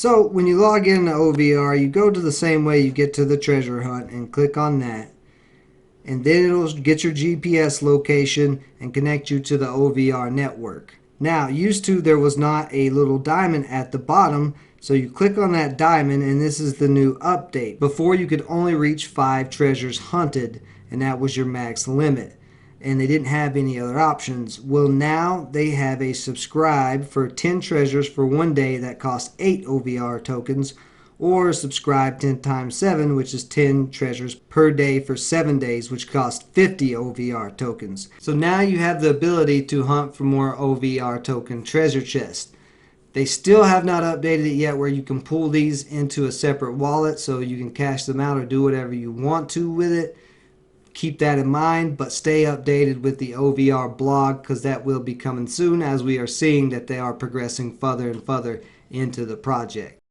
So when you log into OVR, you go to the same way you get to the treasure hunt and click on that. And then it'll get your GPS location and connect you to the OVR network. Now, used to there was not a little diamond at the bottom, so you click on that diamond and this is the new update. Before you could only reach 5 treasures hunted, and that was your max limit. And they didn't have any other options. Well, now they have a subscribe for 10 treasures for 1 day that costs 8 OVR tokens, or subscribe 10 times 7, which is 10 treasures per day for 7 days, which costs 50 OVR tokens. So now you have the ability to hunt for more OVR token treasure chests. They still have not updated it yet where you can pull these into a separate wallet so you can cash them out or do whatever you want to with it. Keep that in mind, but stay updated with the OVR blog because that will be coming soon, as we are seeing that they are progressing further and further into the project.